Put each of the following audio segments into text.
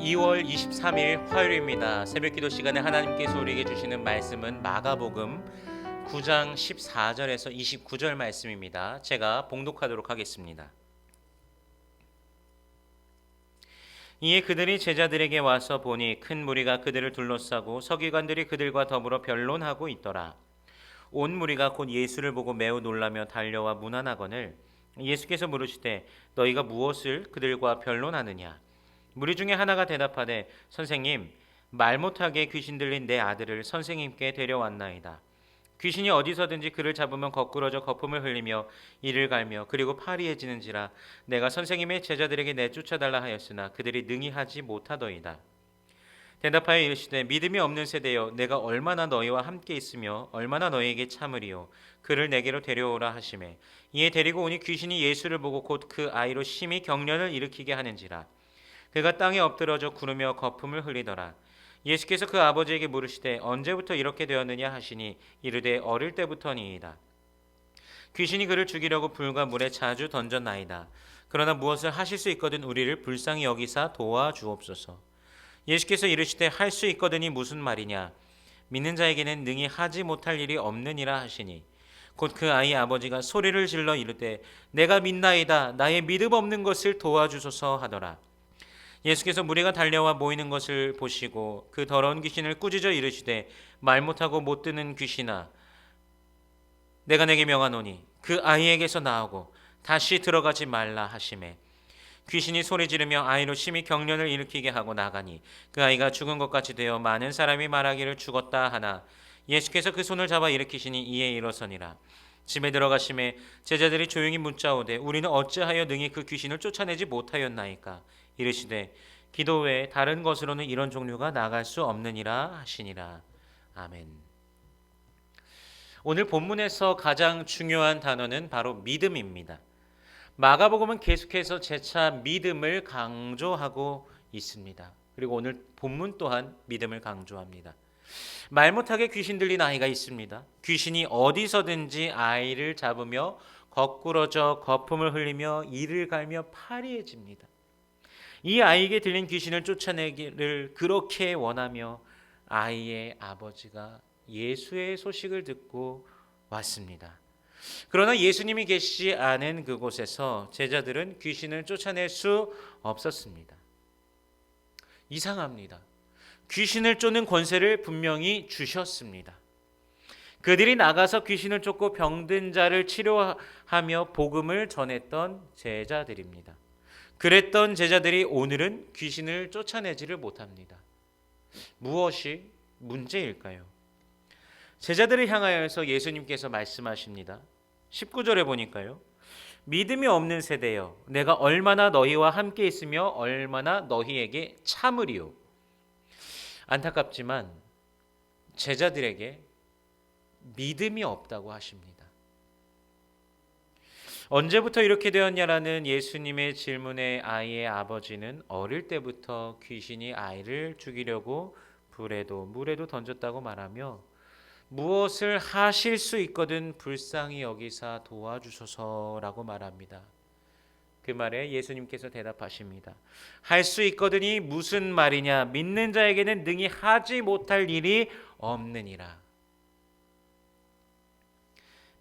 2월 23일 화요일입니다. 새벽기도 시간에 하나님께서 우리에게 주시는 말씀은 마가복음 9장 14절에서 29절 말씀입니다. 제가 봉독하도록 하겠습니다. 이에 그들이 제자들에게 와서 보니 큰 무리가 그들을 둘러싸고 서기관들이 그들과 더불어 변론하고 있더라. 온 무리가 곧 예수를 보고 매우 놀라며 달려와 문안하거늘 예수께서 물으시되 너희가 무엇을 그들과 변론하느냐? 무리 중에 하나가 대답하되 선생님, 말 못하게 귀신 들린 내 아들을 선생님께 데려왔나이다. 귀신이 어디서든지 그를 잡으면 거꾸러져 거품을 흘리며 이를 갈며 그리고 파리해지는지라. 내가 선생님의 제자들에게 내쫓아달라 하였으나 그들이 능히 하지 못하더이다. 대답하여 이르시되 믿음이 없는 세대여, 내가 얼마나 너희와 함께 있으며 얼마나 너희에게 참으리요. 그를 내게로 데려오라 하시매 이에 데리고 오니 귀신이 예수를 보고 곧 그 아이로 심히 경련을 일으키게 하는지라. 그가 땅에 엎드러져 구르며 거품을 흘리더라. 예수께서 그 아버지에게 물으시되 언제부터 이렇게 되었느냐 하시니 이르되 어릴 때부터니이다. 귀신이 그를 죽이려고 불과 물에 자주 던졌나이다. 그러나 무엇을 하실 수 있거든 우리를 불쌍히 여기사 도와주옵소서. 예수께서 이르시되 할 수 있거든이 무슨 말이냐? 믿는 자에게는 능히 하지 못할 일이 없느니라 하시니 곧 그 아이 아버지가 소리를 질러 이르되 내가 믿나이다. 나의 믿음 없는 것을 도와주소서 하더라. 예수께서 무리가 달려와 모이는 것을 보시고 그 더러운 귀신을 꾸짖어 이르시되 말 못하고 못 듣는 귀신아, 내가 내게 명하노니 그 아이에게서 나오고 다시 들어가지 말라 하시매 귀신이 소리 지르며 아이로 심히 경련을 일으키게 하고 나가니 그 아이가 죽은 것 같이 되어 많은 사람이 말하기를 죽었다 하나 예수께서 그 손을 잡아 일으키시니 이에 일어서니라. 집에 들어가심에 제자들이 조용히 묻자오되 우리는 어찌하여 능히 그 귀신을 쫓아내지 못하였나이까? 이르시되 기도 외에 다른 것으로는 이런 종류가 나갈 수 없느니라 하시니라. 아멘. 오늘 본문에서 가장 중요한 단어는 바로 믿음입니다. 마가복음은 계속해서 재차 믿음을 강조하고 있습니다. 그리고 오늘 본문 또한 믿음을 강조합니다. 말 못하게 귀신 들린 아이가 있습니다. 귀신이 어디서든지 아이를 잡으며 거꾸러져 거품을 흘리며 이를 갈며 파리해집니다. 이 아이에게 들린 귀신을 쫓아내기를 그렇게 원하며 아이의 아버지가 예수의 소식을 듣고 왔습니다. 그러나 예수님이 계시지 않은 그곳에서 제자들은 귀신을 쫓아낼 수 없었습니다. 이상합니다. 귀신을 쫓는 권세를 분명히 주셨습니다. 그들이 나가서 귀신을 쫓고 병든 자를 치료하며 복음을 전했던 제자들입니다. 그랬던 제자들이 오늘은 귀신을 쫓아내지를 못합니다. 무엇이 문제일까요? 제자들을 향하여서 예수님께서 말씀하십니다. 19절에 보니까요. 믿음이 없는 세대여, 내가 얼마나 너희와 함께 있으며 얼마나 너희에게 참으리요. 안타깝지만 제자들에게 믿음이 없다고 하십니다. 언제부터 이렇게 되었냐라는 예수님의 질문에 아이의 아버지는 어릴 때부터 귀신이 아이를 죽이려고 불에도 물에도 던졌다고 말하며 무엇을 하실 수 있거든 불쌍히 여기사 도와주소서라고 말합니다. 그 말에 예수님께서 대답하십니다. 할 수 있거든이 무슨 말이냐? 믿는 자에게는 능히 하지 못할 일이 없느니라.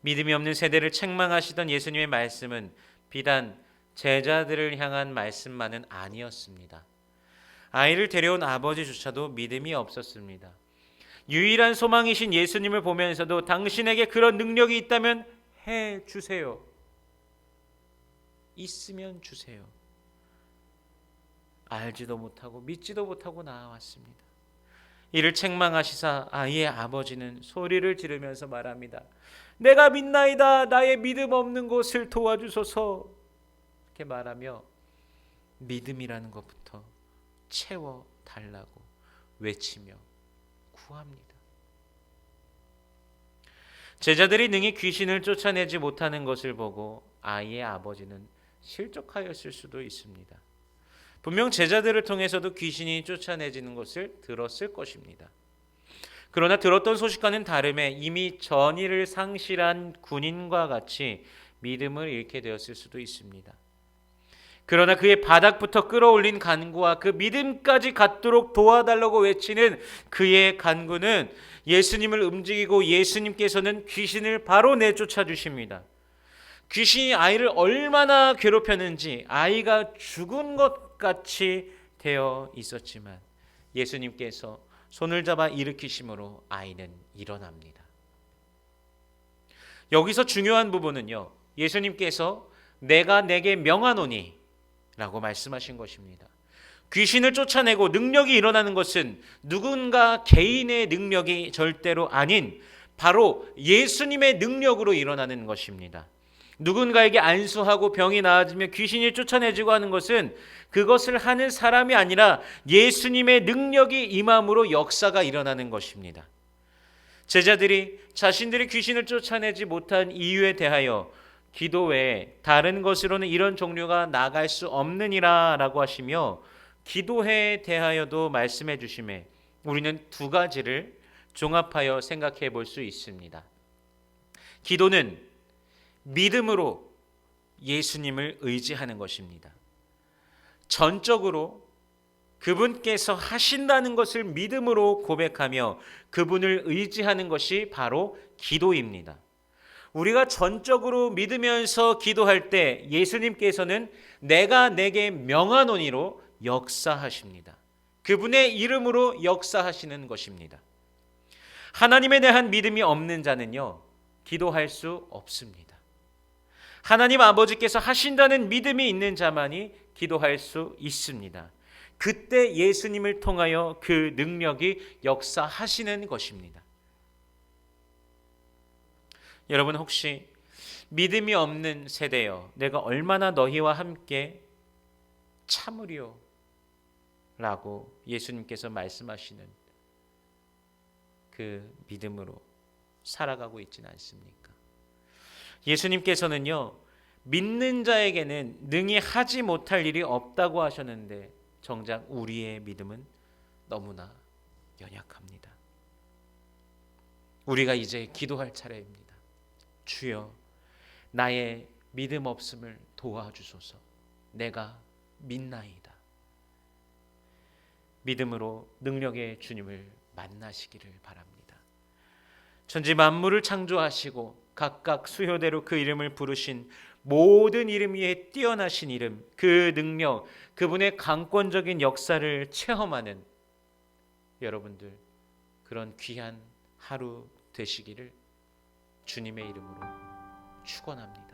믿음이 없는 세대를 책망하시던 예수님의 말씀은 비단 제자들을 향한 말씀만은 아니었습니다. 아이를 데려온 아버지조차도 믿음이 없었습니다. 유일한 소망이신 예수님을 보면서도 당신에게 그런 능력이 있다면 해 주세요. 있으면 주세요. 알지도 못하고 믿지도 못하고 나아왔습니다. 이를 책망하시사 아이의 아버지는 소리를 지르면서 말합니다. 내가 믿나이다. 나의 믿음 없는 것을 도와주소서. 이렇게 말하며 믿음이라는 것부터 채워달라고 외치며 구합니다. 제자들이 능히 귀신을 쫓아내지 못하는 것을 보고 아이의 아버지는 실족하였을 수도 있습니다. 분명 제자들을 통해서도 귀신이 쫓아내지는 것을 들었을 것입니다. 그러나 들었던 소식과는 다름에 이미 전의를 상실한 군인과 같이 믿음을 잃게 되었을 수도 있습니다. 그러나 그의 바닥부터 끌어올린 간구와 그 믿음까지 갖도록 도와달라고 외치는 그의 간구는 예수님을 움직이고 예수님께서는 귀신을 바로 내쫓아 주십니다. 귀신이 아이를 얼마나 괴롭혔는지 아이가 죽은 것 같이 되어 있었지만 예수님께서 손을 잡아 일으키심으로 아이는 일어납니다. 여기서 중요한 부분은요, 예수님께서 내가 내게 명하노니 라고 말씀하신 것입니다. 귀신을 쫓아내고 능력이 일어나는 것은 누군가 개인의 능력이 절대로 아닌 바로 예수님의 능력으로 일어나는 것입니다. 누군가에게 안수하고 병이 나아지며 귀신이 쫓아내지고 하는 것은 그것을 하는 사람이 아니라 예수님의 능력이 임함으로 역사가 일어나는 것입니다. 제자들이 자신들이 귀신을 쫓아내지 못한 이유에 대하여 기도 외에 다른 것으로는 이런 종류가 나갈 수 없느니라 라고 하시며 기도에 대하여도 말씀해 주심에 우리는 두 가지를 종합하여 생각해 볼 수 있습니다. 기도는 믿음으로 예수님을 의지하는 것입니다. 전적으로 그분께서 하신다는 것을 믿음으로 고백하며 그분을 의지하는 것이 바로 기도입니다. 우리가 전적으로 믿으면서 기도할 때 예수님께서는 내가 내게 명하노니로 역사하십니다. 그분의 이름으로 역사하시는 것입니다. 하나님에 대한 믿음이 없는 자는요, 기도할 수 없습니다. 하나님 아버지께서 하신다는 믿음이 있는 자만이 기도할 수 있습니다. 그때 예수님을 통하여 그 능력이 역사하시는 것입니다. 여러분 혹시 믿음이 없는 세대여 내가 얼마나 너희와 함께 참으리요 라고 예수님께서 말씀하시는 그 믿음으로 살아가고 있지는 않습니까? 예수님께서는요, 믿는 자에게는 능히 하지 못할 일이 없다고 하셨는데 정작 우리의 믿음은 너무나 연약합니다. 우리가 이제 기도할 차례입니다. 주여, 나의 믿음 없음을 도와주소서. 내가 믿나이다. 믿음으로 능력의 주님을 만나시기를 바랍니다. 천지 만물을 창조하시고 각각 수효대로 그 이름을 부르신 모든 이름 위에 뛰어나신 이름, 그 능력, 그분의 강권적인 역사를 체험하는 여러분들, 그런 귀한 하루 되시기를 주님의 이름으로 축원합니다.